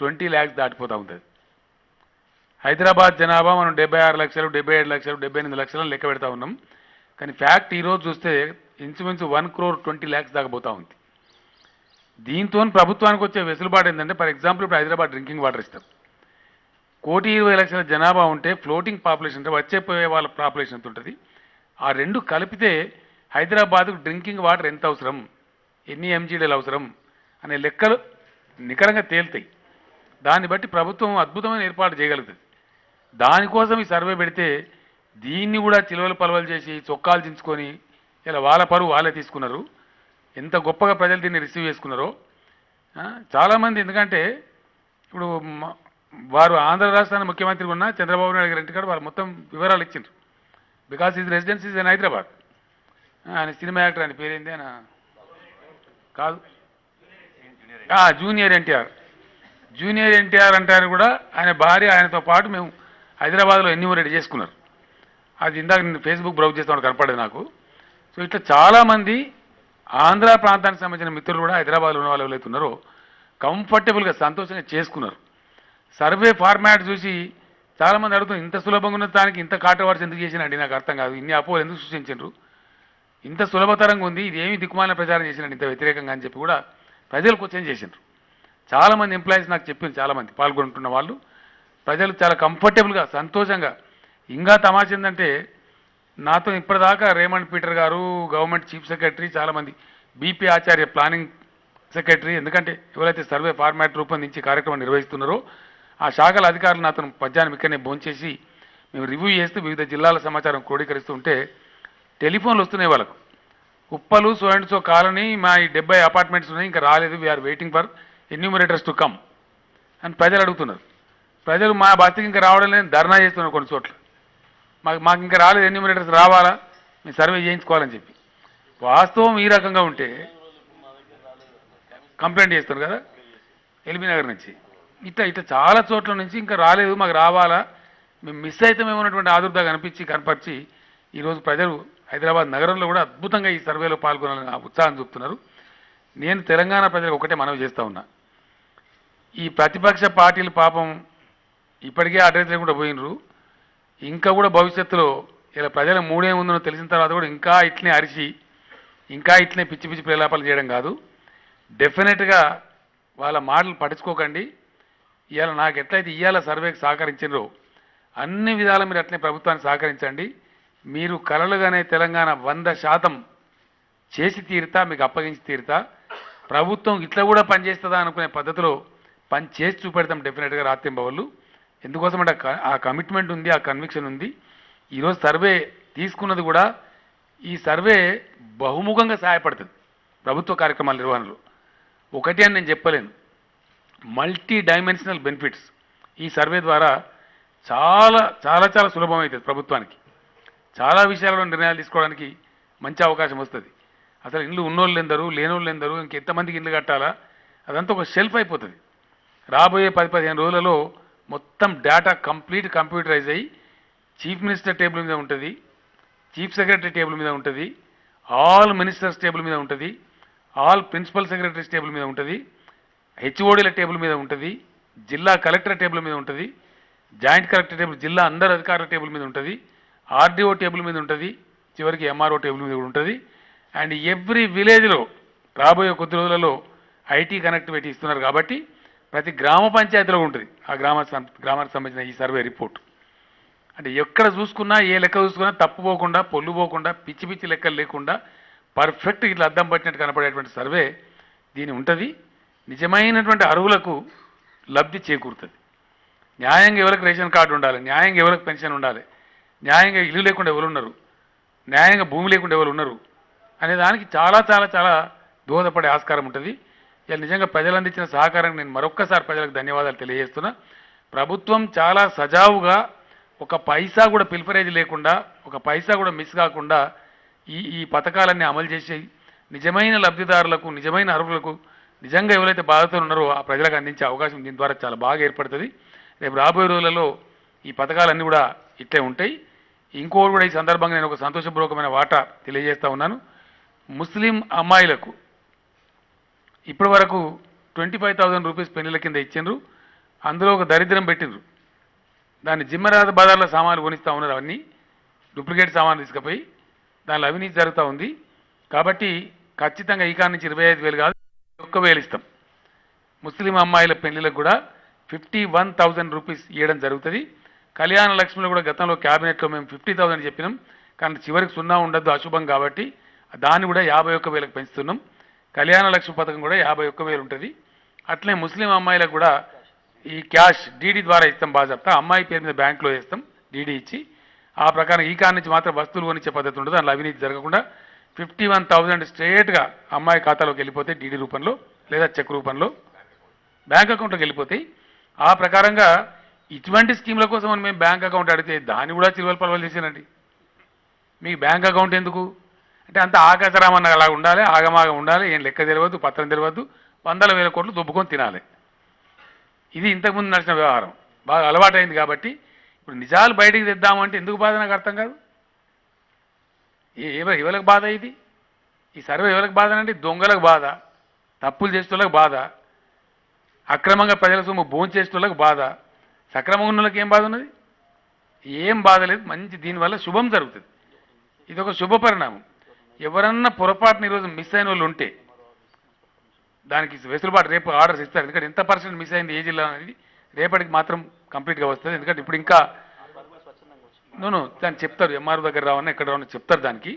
20 lakhs దాటిపోతూ ఉంటుంది. హైదరాబాద్ జనాభా మనం 76 లక్షలు 77 లక్షలు 78 లక్షలను లెక్క పెడతా ఉన్నాం. కానీ ఫ్యాక్ట్ ఈరోజు చూస్తే ఇంచుమించు 1,20 lakhs దాకా పోతూ ఉంది. దీంతో ప్రభుత్వానికి వచ్చే వెసులుబాటు ఏంటంటే, ఫర్ ఎగ్జాంపుల్ ఇప్పుడు హైదరాబాద్ డ్రింకింగ్ వాటర్ ఇస్తాం. 1,20,00,000 జనాభా ఉంటే ఫ్లోటింగ్ పాపులేషన్ అంటే వచ్చేపోయే వాళ్ళ పాపులేషన్ ఎంత ఉంటుంది, ఆ రెండు కలిపితే హైదరాబాద్కు డ్రింకింగ్ వాటర్ ఎంత అవసరం, ఎన్ని ఎంజీడీలు అవసరం అనే లెక్కలు నికరంగా తేలుతాయి. దాన్ని బట్టి ప్రభుత్వం అద్భుతమైన ఏర్పాటు చేయగలుగుతుంది. దానికోసం ఈ సర్వే పెడితే దీన్ని కూడా చిలువలు పలవలు చేసి చొక్కాలు చించుకొని ఇలా వాళ్ళ పరువు వాళ్ళే తీసుకున్నారు. ఎంత గొప్పగా ప్రజలు దీన్ని రిసీవ్ చేసుకున్నారో చాలామంది. ఎందుకంటే ఇప్పుడు వారు ఆంధ్ర రాష్ట్రానికి ముఖ్యమంత్రి ఉన్న చంద్రబాబు నాయుడు గారి ఇంటికాడ వాళ్ళు మొత్తం వివరాలు ఇచ్చిండ్రు. Because his residence is in Hyderabad. ఆయన సినిమా యాక్టర్, ఆయన పేరేంది, ఆయన కాదు జూనియర్ ఎన్టీఆర్. జూనియర్ ఎన్టీఆర్ అంటారు కూడా ఆయన భార్య ఆయనతో పాటు మేము హైదరాబాద్లో ఎన్యూమరేట్ చేసుకున్నారు. అది ఇందాక నేను ఫేస్బుక్ బ్రౌజ్ చేస్తాను కనపడేది నాకు. సో ఇట్లా చాలామంది ఆంధ్ర ప్రాంతానికి సంబంధించిన మిత్రులు కూడా హైదరాబాద్లో ఉన్న వాళ్ళు ఎవరైతే ఉన్నారో కంఫర్టబుల్గా సంతోషంగా చేసుకున్నారు. సర్వే ఫార్మాట్ చూసి చాలామంది అడుగుతున్నారు, ఇంత సులభంగా ఉన్న దానికి ఇంత కాంట్రవర్సీ ఎందుకు చేసినండి, నాకు అర్థం కాదు, ఇన్ని అపోహలు ఎందుకు సృష్టించారు, ఇంత సులభతరంగా ఉంది, ఇది ఏమి దిక్కుమాలిన ప్రచారం చేసినండి ఇంత వ్యతిరేకంగా అని చెప్పి కూడా ప్రజలు క్వశ్చన్ చేసిండ్రు. చాలామంది ఎంప్లాయీస్ నాకు చెప్పింది, చాలామంది పాల్గొంటున్న వాళ్ళు ప్రజలు చాలా కంఫర్టబుల్గా సంతోషంగా. ఇంకా తమాషా ఏంటంటే నాతో ఇప్పటిదాకా రేమండ్ పీటర్ గారు, గవర్నమెంట్ చీఫ్ సెక్రటరీ, చాలామంది బీపీ ఆచార్య ప్లానింగ్ సెక్రటరీ, ఎందుకంటే ఎవరైతే సర్వే ఫార్మాట్ రూపొందించి కార్యక్రమం నిర్వహిస్తున్నారో ఆ శాఖల అధికారులు నాతో మధ్యాహ్నం ఇక్కడనే భోంచేసి మేము రివ్యూ చేస్తూ వివిధ జిల్లాల సమాచారం క్రోడీకరిస్తూ ఉంటే టెలిఫోన్లు వస్తున్నాయి వాళ్ళకు. Uppal so and so colony మా ఈ 70 అపార్ట్మెంట్స్ ఉన్నాయి, ఇంకా రాలేదు, we are waiting for enumerators to come అని ప్రజలు అడుగుతున్నారు. ప్రజలు మా బతికి ఇంకా రావడం లేదని ధర్నా చేస్తున్నారు కొన్ని చోట్ల. మాకు ఇంకా రాలేదు, ఎన్యూమరేటర్స్ రావాలా, మేము సర్వే చేయించుకోవాలని చెప్పి. వాస్తవం ఈ రకంగా ఉంటే కంప్లైంట్ చేస్తారు కదా ఎల్బీ నగర్ నుంచి, ఇట్లా చాలా చోట్ల నుంచి ఇంకా రాలేదు, మాకు రావాలా, మేము మిస్ అవుతామేమో ఉన్నటువంటి ఆదుర్దా కనపరిచి ఈరోజు ప్రజలు హైదరాబాద్ నగరంలో కూడా అద్భుతంగా ఈ సర్వేలో పాల్గొనాలని ఉత్సాహం చూపుతున్నారు. నేను తెలంగాణ ప్రజలకు ఒకటే మనవి చేస్తూ ఉన్నా, ఈ ప్రతిపక్ష పార్టీలు పాపం ఇప్పటికే అడ్రస్ లేకుండా పోయినరు, ఇంకా కూడా భవిష్యత్తులో ఇలా ప్రజల మూడేముందో తెలిసిన తర్వాత కూడా ఇంకా ఇట్లనే అరిచి ఇంకా ఇట్లనే పిచ్చి పిచ్చి ప్రలాపాలు చేయడం కాదు. డెఫినెట్గా వాళ్ళ మాటలు పట్టించుకోకండి. ఇవాళ నాకు ఎట్లయితే ఇవాళ సర్వేకి సహకరించారో అన్ని విధాల మీరు అట్లనే ప్రభుత్వానికి సహకరించండి. మీరు కలలుగానే తెలంగాణ 100% చేసి తీరుతా, మీకు అప్పగించి తీరుతా. ప్రభుత్వం ఇట్లా కూడా పనిచేస్తుందా అనుకునే పద్ధతిలో పని చేసి చూపెడతాం డెఫినెట్గా రాత్రింబవళ్ళు. ఎందుకోసమంటే ఆ కమిట్మెంట్ ఉంది, ఆ కన్విక్షన్ ఉంది. ఈరోజు సర్వే తీసుకున్నది కూడా ఈ సర్వే బహుముఖంగా సహాయపడుతుంది ప్రభుత్వ కార్యక్రమాల నిర్వహణలో. ఒకటి అని నేను చెప్పలేను, మల్టీ డైమెన్షనల్ బెనిఫిట్స్ ఈ సర్వే ద్వారా చాలా చాలా చాలా సులభమవుతుంది ప్రభుత్వానికి. చాలా విషయాలలో నిర్ణయాలు తీసుకోవడానికి మంచి అవకాశం వస్తుంది. అసలు ఇల్లు ఉన్నోళ్ళు ఎందరు, లేనోళ్ళు ఎందరు, ఇంకెంతమందికి ఇల్లు కట్టాలా, అదంతా ఒక షెల్ఫ్ అయిపోతుంది. రాబోయే 10-15 రోజులలో మొత్తం డేటా కంప్లీట్ కంప్యూటరైజ్ అయ్యి చీఫ్ మినిస్టర్ టేబుల్ మీద ఉంటుంది, చీఫ్ సెక్రటరీ టేబుల్ మీద ఉంటుంది, ఆల్ మినిస్టర్స్ టేబుల్ మీద ఉంటుంది, ఆల్ ప్రిన్సిపల్ సెక్రటరీస్ టేబుల్ మీద ఉంటుంది, హెచ్ఓడీల టేబుల్ మీద ఉంటుంది, జిల్లా కలెక్టర్ టేబుల్ మీద ఉంటుంది, జాయింట్ కలెక్టర్ టేబుల్, జిల్లా అందరు అధికారుల టేబుల్ మీద ఉంటుంది, ఆర్డీఓ టేబుల్ మీద ఉంటుంది, చివరికి ఎంఆర్ఓ టేబుల్ మీద కూడా ఉంటుంది. అండ్ ఎవ్రీ విలేజ్లో రాబోయే కొద్ది రోజులలో ఐటీ కనెక్టివిటీ ఇస్తున్నారు కాబట్టి ప్రతి గ్రామ పంచాయతీలో ఉంటుంది ఆ గ్రామానికి సంబంధించిన ఈ సర్వే రిపోర్ట్. అంటే ఎక్కడ చూసుకున్నా ఏ లెక్క చూసుకున్నా తప్పుపోకుండా, పొల్లు పోకుండా, పిచ్చి పిచ్చి లెక్కలు లేకుండా పర్ఫెక్ట్ ఇట్లా అద్దం పట్టినట్టు కనపడేటువంటి సర్వే దీని ఉంటుంది. నిజమైనటువంటి అర్హులకు లబ్ధి చేకూరుతుంది. న్యాయంగా ఎవరికి రేషన్ కార్డు ఉండాలి, న్యాయంగా ఎవరికి పెన్షన్ ఉండాలి, న్యాయంగా ఇల్లు లేకుండా ఎవరు ఉన్నారు, న్యాయంగా భూమి లేకుండా ఎవరు ఉన్నారు అనే దానికి చాలా చాలా చాలా దోహదపడే ఆస్కారం ఉంటుంది. ఇలా నిజంగా ప్రజలు అందించిన సహకారం నేను మరొక్కసారి ప్రజలకు ధన్యవాదాలు తెలియజేస్తున్నా. ప్రభుత్వం చాలా సజావుగా ఒక పైసా కూడా పిల్ఫరేజ్ లేకుండా, ఒక పైసా కూడా మిస్ కాకుండా ఈ పథకాలన్నీ అమలు చేసి నిజమైన లబ్ధిదారులకు, నిజమైన అర్హులకు, నిజంగా ఎవరైతే బాధితులు ఉన్నారో ఆ ప్రజలకు అందించే అవకాశం దీని ద్వారా చాలా బాగా ఏర్పడుతుంది. రేపు రాబోయే రోజులలో ఈ పథకాలన్నీ కూడా ఇట్లే ఉంటాయి. ఇంకోటి కూడా ఈ సందర్భంగా నేను ఒక సంతోషపూర్వకమైన వాటా తెలియజేస్తా ఉన్నాను. ముస్లిం అమ్మాయిలకు ఇప్పటి వరకు 25,000 రూపీస్ పెళ్లిల కింద ఇచ్చిండ్రు. అందులో ఒక దరిద్రం పెట్టిండ్రు. దాన్ని జిమ్మరాజు బజార్లో సామాన్లు కొనిస్తూ ఉన్నారు. అవన్నీ డూప్లికేట్ సామాన్లు తీసుకుపోయి దానిలో అవినీతి జరుగుతూ ఉంది. కాబట్టి ఖచ్చితంగా ఈ కాడ నుంచి 25,000 కాదు 1,000 ఇస్తాం. ముస్లిం అమ్మాయిల పెళ్లిలకు కూడా 51,000 రూపీస్ ఇవ్వడం జరుగుతుంది. కళ్యాణ లక్ష్మిలో కూడా గతంలో క్యాబినెట్లో మేము 50,000 చెప్పినాం. కానీ చివరికి 0 ఉండద్దు, అశుభం కాబట్టి దాన్ని కూడా 51,000కు పెంచుతున్నాం. కళ్యాణ లక్ష్మి పథకం కూడా 51,000 ఉంటుంది. అట్లనే ముస్లిం అమ్మాయిలకు కూడా ఈ క్యాష్ డీడీ ద్వారా ఇస్తాం. బాజాప్తా అమ్మాయి పేరు మీద బ్యాంకులో వేస్తాం డీడీ ఇచ్చి. ఆ ప్రకారం ఈ కాడ నుంచి మాత్రం వస్తువులు కొనిచ్చే పద్ధతి ఉంటుంది. అందులో అవినీతి జరగకుండా 51,000 స్ట్రేట్గా అమ్మాయి ఖాతాలోకి వెళ్ళిపోతే డీడీ రూపంలో లేదా చెక్ రూపంలో బ్యాంక్ అకౌంట్లోకి వెళ్ళిపోతాయి. ఆ ప్రకారంగా ఇటువంటి స్కీమ్ల కోసం మేము బ్యాంక్ అకౌంట్ అడిగితే దాన్ని కూడా చిరువలు పలవలు చేసానండి. మీకు బ్యాంక్ అకౌంట్ ఎందుకు అంటే అంత ఆకాశరామన్న అలా ఉండాలి, ఆగమాగం ఉండాలి, ఏం లెక్క తెలియవద్దు, పత్రం తెలియవద్దు, 100,000 కోట్లు దుబ్బుకొని తినాలి. ఇది ఇంతకుముందు నడిచిన వ్యవహారం బాగా అలవాటైంది. కాబట్టి ఇప్పుడు నిజాలు బయటికి తెద్దామంటే ఎందుకు బాధ నాకు అర్థం కాదు. ఎవరికి బాధ ఇది? ఈ సర్వే ఎవరికి బాధ అంటే దొంగలకు బాధ, తప్పులు చేసేటోళ్ళకి బాధ, అక్రమంగా ప్రజల సొమ్ము భోజనం చేసేటోళ్ళకి బాధ, సక్రమంగా ఉన్న వాళ్ళకి ఏం బాధ ఉన్నది? ఏం బాధ లేదు. మంచి దీనివల్ల శుభం జరుగుతుంది. ఇది ఒక శుభ పరిణామం. ఎవరన్నా పొరపాటున ఈరోజు మిస్ అయిన వాళ్ళు ఉంటే దానికి వెసులుబాటు రేపు ఆర్డర్స్ ఇస్తారు. ఎందుకంటే ఎంత పర్సెంట్ మిస్ అయింది ఏ జిల్లా అనేది రేపటికి మాత్రం కంప్లీట్గా వస్తుంది. ఎందుకంటే ఇప్పుడు ఇంకా దాన్ని చెప్తారు, ఎంఆర్ఓ దగ్గర రావన్నా ఎక్కడ రావన్నా చెప్తారు. దానికి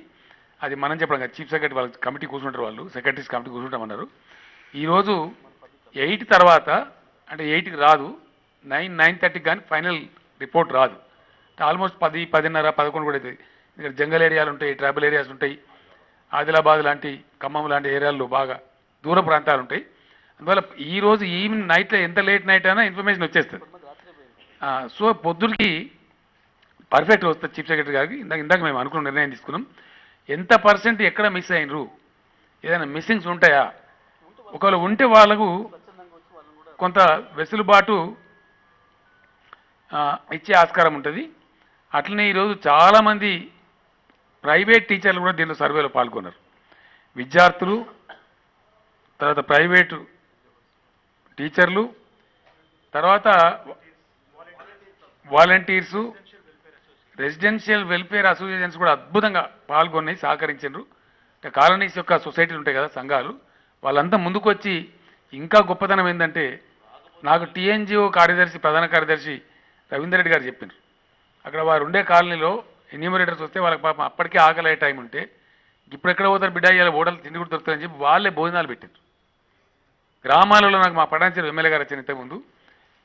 అది మనం చెప్పడం కాదు, చీఫ్ సెక్రటరీ వాళ్ళ కమిటీ కూర్చుంటారు, వాళ్ళు సెక్రటరీస్ కమిటీ కూర్చుంటామన్నారు. ఈరోజు 8 తర్వాత అంటే 8కి రాదు, 9:30కి కానీ ఫైనల్ రిపోర్ట్ రాదు. ఆల్మోస్ట్ 10, 10:30, 11 కూడా అవుతుంది. ఇక్కడ జంగల్ ఏరియాలు ఉంటాయి, ట్రైబల్ ఏరియాస్ ఉంటాయి, ఆదిలాబాద్ లాంటి ఖమ్మం లాంటి ఏరియాల్లో బాగా దూర ప్రాంతాలు ఉంటాయి. అందువల్ల ఈరోజు ఈవినింగ్ నైట్లో ఎంత లేట్ నైట్ అయినా ఇన్ఫర్మేషన్ వచ్చేస్తుంది. సో పొద్దుడికి పర్ఫెక్ట్ వస్తుంది చీఫ్ సెక్రటరీ గారికి. ఇందాక మేము అనుకున్న నిర్ణయం తీసుకున్నాం. ఎంత పర్సెంట్ ఎక్కడ మిస్ అయినరు, ఏదైనా మిస్సింగ్స్ ఉంటాయా, ఒకవేళ ఉంటే వాళ్ళకు కొంత వెసులుబాటు ఇచ్చే ఆస్కారం ఉంటుంది. అట్లనే ఈరోజు చాలామంది ప్రైవేట్ టీచర్లు కూడా దీనిలో సర్వేలో పాల్గొన్నారు. విద్యార్థులు, తర్వాత ప్రైవేటు టీచర్లు, తర్వాత వాలంటీర్సు, రెసిడెన్షియల్ వెల్ఫేర్ అసోసియేషన్స్ కూడా అద్భుతంగా పాల్గొని సహకరించారు. కాలనీస్ యొక్క సొసైటీలు ఉంటాయి కదా, సంఘాలు, వాళ్ళంతా ముందుకు వచ్చి ఇంకా గొప్పతనం ఏంటంటే నాకు టీఎన్జిఓ కార్యదర్శి, ప్రధాన కార్యదర్శి రవీందర్ రెడ్డి గారు చెప్పారు. అక్కడ వారు ఉండే కాలనీలో ఎన్యూమరేటర్స్ వస్తే వాళ్ళకి పాపం అప్పటికే ఆకలి అయ్యే టైం ఉంటే ఇప్పుడు ఎక్కడ పోతారు బిడ్డ, ఇలా ఓడలు తిండి కూడా దొరుకుతారని చెప్పి వాళ్ళే భోజనాలు పెట్టారు. గ్రామాలలో నాకు మా పటాన్చెరు ఎమ్మెల్యే గారు వచ్చిన ఇంతకుముందు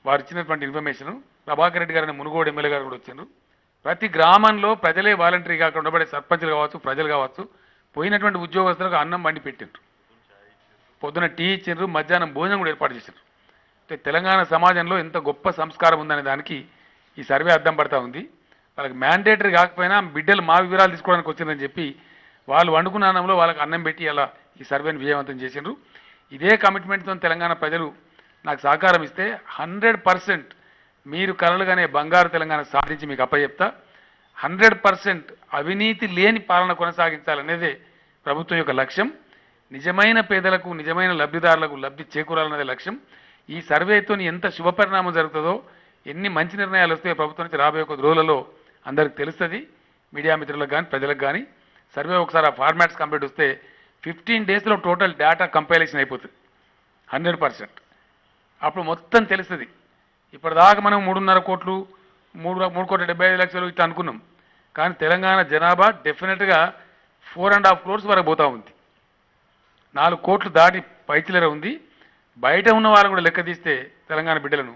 వారు ఇచ్చినటువంటి ఇన్ఫర్మేషను, ప్రభాకర్ రెడ్డి గారు మునుగోడు ఎమ్మెల్యే గారు కూడా వచ్చారు. ప్రతి గ్రామంలో ప్రజలే వాలంటరీగా అక్కడ ఉండబడే సర్పంచులు కావచ్చు, ప్రజలు కావచ్చు, పోయినటువంటి ఉద్యోగస్తులకు అన్నం వండి పెట్టారు. పొద్దున టీ ఇచ్చారు, మధ్యాహ్నం భోజనం కూడా ఏర్పాటు చేశారు. అంటే తెలంగాణ సమాజంలో ఎంత గొప్ప సంస్కారం ఉందనే దానికి ఈ సర్వే అర్థం పడతా ఉంది. వాళ్ళకి మ్యాండేటరీ కాకపోయినా బిడ్డలు మా వివరాలు తీసుకోవడానికి వచ్చిందని చెప్పి వాళ్ళు వండుకున్న అన్నంలో వాళ్ళకి అన్నం పెట్టి అలా ఈ సర్వేని విజయవంతం చేసిండ్రు. ఇదే కమిట్మెంట్తో తెలంగాణ ప్రజలు నాకు సహకారం ఇస్తే 100% మీరు కలలుగానే బంగారు తెలంగాణ సాధించి మీకు అప్పచెప్తా. 100% అవినీతి లేని పాలన కొనసాగించాలనేదే ప్రభుత్వం యొక్క లక్ష్యం. నిజమైన పేదలకు, నిజమైన లబ్ధిదారులకు లబ్ధి చేకూరాలన్నదే లక్ష్యం. ఈ సర్వేతో ఎంత శుభపరిణామం జరుగుతుందో, ఎన్ని మంచి నిర్ణయాలు వస్తాయో ప్రభుత్వం నుంచి రాబోయే 1 రోజులలో అందరికి తెలుస్తుంది. మీడియా మిత్రులకు కానీ ప్రజలకు కానీ సర్వే ఒకసారి ఆ ఫార్మాట్స్ కంప్లీట్ వస్తే 15 డేస్లో టోటల్ డేటా కంపైలేషన్ అయిపోతుంది 100%. అప్పుడు మొత్తం తెలుస్తుంది. ఇప్పటిదాకా మనం 3.5 కోట్లు, 3,75,00,000 ఇట్లా అనుకున్నాం. కానీ తెలంగాణ జనాభా డెఫినెట్గా 4.5 crores వరకు పోతూ ఉంది. 4 కోట్లు దాటి పైచిలర ఉంది. బయట ఉన్న వాళ్ళు కూడా లెక్క తీస్తే తెలంగాణ బిడ్డలను,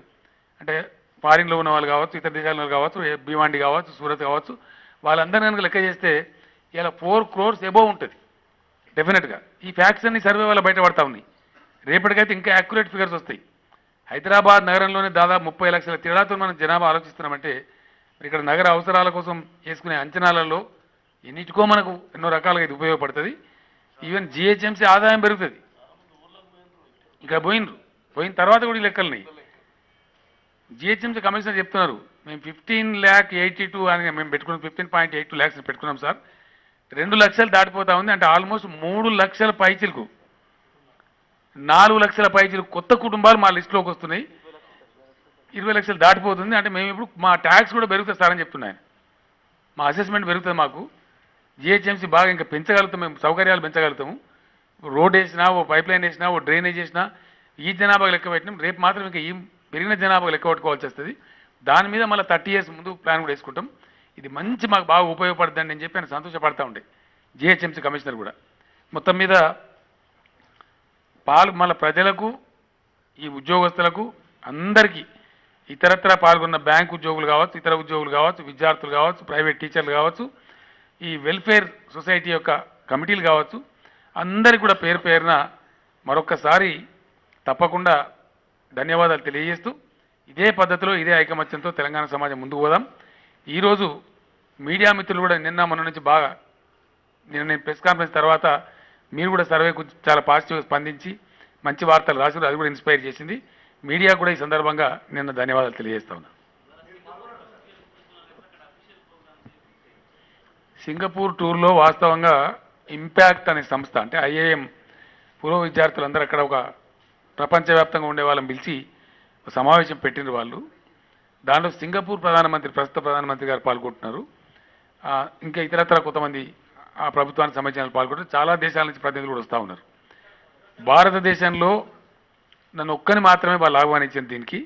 అంటే ఫారిన్లో ఉన్న వాళ్ళు కావచ్చు, ఇతర దేశాల కావచ్చు, భీమాండి కావచ్చు, సూరత్ కావచ్చు, వాళ్ళందరినీ కనుక లెక్క చేస్తే ఇలా 4 crores ఎబోవ్ ఉంటుంది డెఫినెట్గా. ఈ ఫ్యాక్ట్స్ అన్ని సర్వే వల్ల బయటపడతా ఉన్నాయి. రేపటికైతే ఇంకా యాక్యురేట్ ఫిగర్స్ వస్తాయి. హైదరాబాద్ నగరంలోనే దాదాపు 30 లక్షల తేడాతో మనం జనాభా ఆలోచిస్తున్నామంటే ఇక్కడ నగర అవసరాల కోసం వేసుకునే అంచనాలలో ఎన్నిటికో మనకు ఎన్నో రకాలుగా ఇది ఉపయోగపడుతుంది. ఈవెన్ జిహెచ్ఎంసీ ఆదాయం పెరుగుతుంది. ఇక్కడ పోయిన తర్వాత కూడా ఈ లెక్కలని జిహెచ్ఎంసీ కమిషనర్ చెప్తున్నారు. మేము 15,82,000 అని మేము పెట్టుకున్నాం, 15.82 lakhs పెట్టుకున్నాం సార్. 2 లక్షలు దాటిపోతా ఉంది. అంటే ఆల్మోస్ట్ 3 లక్షల పైచిలకు, 4 లక్షల పైచిలకు కొత్త కుటుంబాలు మా లిస్టులోకి వస్తున్నాయి. 20 లక్షలు దాటిపోతుంది. అంటే మేము ఇప్పుడు మా ట్యాక్స్ కూడా పెరుగుతుంది సార్ అని చెప్తున్నాను. మా అసెస్మెంట్ పెరుగుతుంది మాకు. జిహెచ్ఎంసీ బాగా ఇంకా పెంచగలుగుతాం, మేము సౌకర్యాలు పెంచగలుగుతాము. రోడ్ వేసినా, ఓ పైప్ లైన్ వేసినా, ఓ డ్రైనేజ్ వేసినా ఈ జనాభాకు లెక్క పెట్టినాం. రేపు మాత్రం ఇంకా ఈ పెరిగిన జనాభాకు లెక్క పెట్టుకోవాల్సి వస్తుంది. దాని మీద మళ్ళీ 30 years ముందు ప్లాన్ కూడా వేసుకుంటాం. ఇది మంచి మాకు బాగా ఉపయోగపడుతుందని నేను చెప్పి ఆయన సంతోషపడతా ఉండే జిహెచ్ఎంసీ కమిషనర్ కూడా. మొత్తం మీద మళ్ళీ ప్రజలకు, ఈ ఉద్యోగస్తులకు అందరికీ, ఇతరత్ర పాల్గొన్న బ్యాంక్ ఉద్యోగులు కావచ్చు, ఇతర ఉద్యోగులు కావచ్చు, విద్యార్థులు కావచ్చు, ప్రైవేట్ టీచర్లు కావచ్చు, ఈ వెల్ఫేర్ సొసైటీ యొక్క కమిటీలు కావచ్చు, అందరికీ కూడా పేరు పేరున మరొక్కసారి తప్పకుండా ధన్యవాదాలు తెలియజేస్తూ, ఇదే పద్ధతిలో ఇదే ఐకమత్యంతో తెలంగాణ సమాజం ముందుకు పోదాం. ఈరోజు మీడియా మిత్రులు కూడా నిన్న మొన్న నుంచి బాగా, నేను ప్రెస్ కాన్ఫరెన్స్ తర్వాత మీరు కూడా సర్వేకు చాలా పాజిటివ్గా స్పందించి మంచి వార్తలు రాశారు. అది కూడా ఇన్స్పైర్ చేసింది. మీడియా కూడా ఈ సందర్భంగా నిన్న ధన్యవాదాలు తెలియజేస్తా ఉన్నా. సింగపూర్ టూర్లో వాస్తవంగా ఇంపాక్ట్ అనే సంస్థ, అంటే ఐఐఎం పూర్వ విద్యార్థులందరూ అక్కడ ఒక ప్రపంచవ్యాప్తంగా ఉండే వాళ్ళని పిలిచి సమావేశం పెట్టిన వాళ్ళు. దాంట్లో సింగపూర్ ప్రస్తుత ప్రధానమంత్రి గారు పాల్గొంటున్నారు. ఇంకా ఇతరత్ర కొంతమంది ఆ ప్రభుత్వానికి సంబంధించిన పాల్గొంటారు. చాలా దేశాల నుంచి ప్రతినిధులు కూడా వస్తూ ఉన్నారు. భారతదేశంలో నన్ను ఒక్కని మాత్రమే వాళ్ళు ఆహ్వానించారు. దీనికి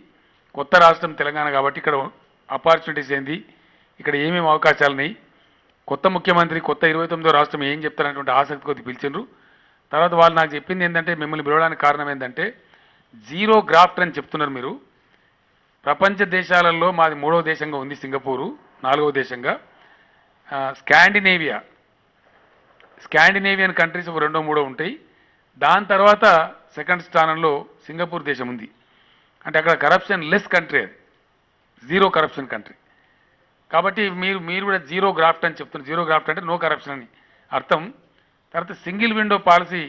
కొత్త రాష్ట్రం తెలంగాణ కాబట్టి ఇక్కడ ఆపర్చునిటీస్ ఏంది, ఇక్కడ ఏమేమి అవకాశాలు ఉన్నాయి, కొత్త ముఖ్యమంత్రి, కొత్త 29వ రాష్ట్రం ఏం చెప్తారనేటువంటి ఆసక్తి కొద్ది పిలిచిండ్రు. తర్వాత వాళ్ళు నాకు చెప్పింది ఏంటంటే, మిమ్మల్ని పిలవడానికి కారణం ఏంటంటే జీరో గ్రాఫ్ట్ అని చెప్తున్నారు మీరు. ప్రపంచ దేశాలలో మాది 3వ దేశంగా ఉంది సింగపూరు, 4వ దేశంగా. స్కాండినేవియన్ కంట్రీస్ 2, 3 ఉంటాయి. దాని తర్వాత సెకండ్ స్థానంలో సింగపూర్ దేశం ఉంది. అంటే అక్కడ కరప్షన్ లెస్ కంట్రీ, అది జీరో కరప్షన్ కంట్రీ. కాబట్టి మీరు కూడా జీరో గ్రాఫ్ట్ అని చెప్తున్నారు. జీరో గ్రాఫ్ట్ అంటే నో కరప్షన్ అని అర్థం. తర్వాత సింగిల్ విండో పాలసీ,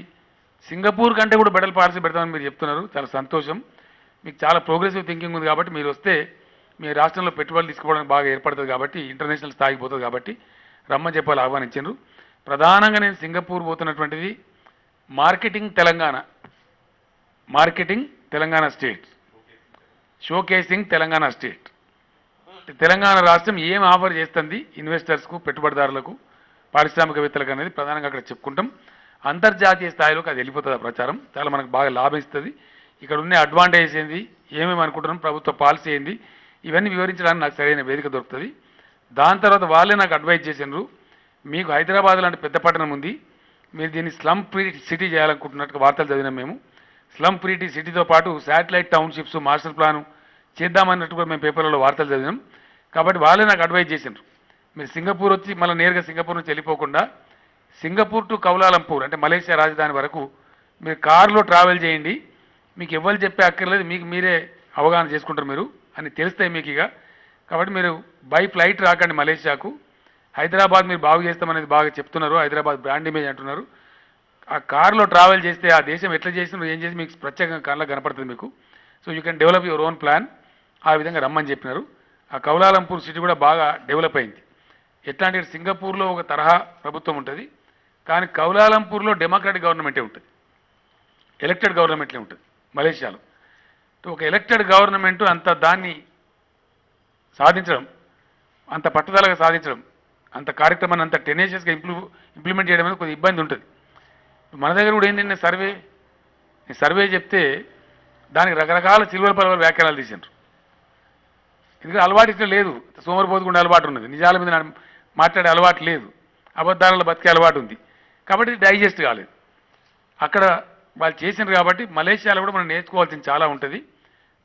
సింగపూర్ కంటే కూడా బెటర్ పాలసీ పెడతామని మీరు చెప్తున్నారు. చాలా సంతోషం. మీకు చాలా ప్రోగ్రెసివ్ థింకింగ్ ఉంది కాబట్టి మీరు వస్తే మీ రాష్ట్రంలో పెట్టుబడులు తీసుకోవడానికి బాగా ఏర్పడుతుంది కాబట్టి, ఇంటర్నేషనల్ స్థాయికి పోతుంది కాబట్టి రమ్మని చెప్పాలి ఆహ్వానించారు. ప్రధానంగా నేను సింగపూర్ పోతున్నటువంటిది marketing Telangana state, showcasing Telangana state. Telangana రాష్ట్రం ఏం ఆఫర్ చేస్తుంది ఇన్వెస్టర్స్కు, పెట్టుబడిదారులకు, పారిశ్రామికవేత్తలకు అనేది ప్రధానంగా అక్కడ చెప్పుకుంటాం. అంతర్జాతీయ స్థాయిలోకి అది వెళ్ళిపోతుంది. ఆ ప్రచారం చాలా మనకు బాగా లాభిస్తుంది. ఇక్కడ ఉన్న అడ్వాంటేజ్ ఏంది, ఏమేమి అనుకుంటున్నాం, ప్రభుత్వ పాలసీ ఏంది, ఇవన్నీ వివరించడానికి నాకు సరైన వేదిక దొరుకుతుంది. దాని తర్వాత వాళ్ళే నాకు అడ్వైజ్ చేసినారు, మీకు హైదరాబాద్ లాంటి పెద్ద పట్టణం ఉంది, మీరు దీన్ని స్లమ్ ఫ్రీ సిటీ చేయాలనుకుంటున్నట్టు వార్తలు చదివినాం మేము. స్లమ్ ఫ్రీ సిటీతో పాటు శాటిలైట్ టౌన్షిప్స్, మాస్టర్ ప్లాను చేద్దామన్నట్టు కూడా మేము పేపర్లలో వార్తలు చదివినాం. కాబట్టి వాళ్ళే నాకు అడ్వైజ్ చేసినారు, మీరు సింగపూర్ వచ్చి మళ్ళీ నేరుగా సింగపూర్ నుంచి వెళ్ళిపోకుండా సింగపూర్ టు కౌలాలంపూర్ అంటే మలేషియా రాజధాని వరకు మీరు కారులో ట్రావెల్ చేయండి, మీకు ఎవరు చెప్పే అక్కర్లేదు, మీకు మీరే అవగాహన చేసుకుంటారు మీరు అని తెలుస్తాయి మీకు ఇక. కాబట్టి మీరు బై ఫ్లైట్ రాకండి మలేషియాకు, హైదరాబాద్ మీరు బాగు చేస్తామనేది బాగా చెప్తున్నారు, హైదరాబాద్ బ్రాండ్ ఇమేజ్ అంటున్నారు. ఆ కారులో ట్రావెల్ చేస్తే ఆ దేశం ఎట్లా చేసినారు, ఏం చేసి మీకు ప్రత్యేకంగా కార్లో కనపడుతుంది మీకు. So you can develop your own plan. ఆ విధంగా రమ్మని చెప్పినారు. ఆ కౌలాలంపూర్ సిటీ కూడా బాగా డెవలప్ అయింది. ఎట్లా అంటే సింగపూర్లో ఒక తరహా ప్రభుత్వం ఉంటుంది, కానీ కౌలాలంపూర్లో డెమోక్రాటిక్ గవర్నమెంటే ఉంటుంది, ఎలక్టెడ్ గవర్నమెంట్లే ఉంటుంది. మలేషియాలో ఒక ఎలక్టెడ్ గవర్నమెంట్ అంత దాన్ని సాధించడం, అంత పట్టుదలగా సాధించడం, అంత కార్యక్రమాన్ని అంత టెనేషియస్గా ఇంప్లిమెంట్ చేయడం అనేది కొద్దిగా ఇబ్బంది ఉంటుంది. మన దగ్గర కూడా ఏంటంటే సర్వే చెప్తే దానికి రకరకాల సిల్వర్ పర్వల్ వ్యాఖ్యానాలు తీసిండ్రు. ఎందుకంటే అలవాటు ఇట్లా లేదు, సోమరిపోతుకుండా అలవాటు ఉన్నది, నిజాల మీద మాట్లాడే అలవాటు లేదు, అబద్ధాలలో బతికే అలవాటు ఉంది. కాబట్టి డైజెస్ట్ కాలేదు. అక్కడ వాళ్ళు చేసినారు కాబట్టి మలేషియాలో కూడా మనం నేర్చుకోవాల్సింది చాలా ఉంటుంది.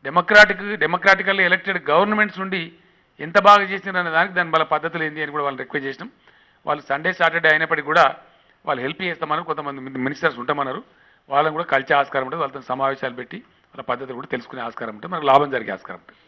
డెమోక్రాటికల్లీ ఎలక్టెడ్ గవర్నమెంట్స్ నుండి ఎంత బాగా చేసినారు అనే దానికి దాని వాళ్ళ పద్ధతులు ఏంటి అని కూడా వాళ్ళని రిక్వెస్ట్ చేసినాం. వాళ్ళు సండే సాటర్డే అయినప్పటికీ కూడా వాళ్ళు హెల్ప్ చేస్తామన్నారు. కొంతమంది మినిస్టర్స్ ఉంటామన్నారు. వాళ్ళని కూడా కలిసే ఆస్కారం ఉంటుంది, వాళ్ళతో సమావేశాలు పెట్టి వాళ్ళ పద్ధతులు కూడా తెలుసుకునే ఆస్కారం ఉంటుంది, మనకు లాభం జరిగే ఆస్కారం ఉంటుంది.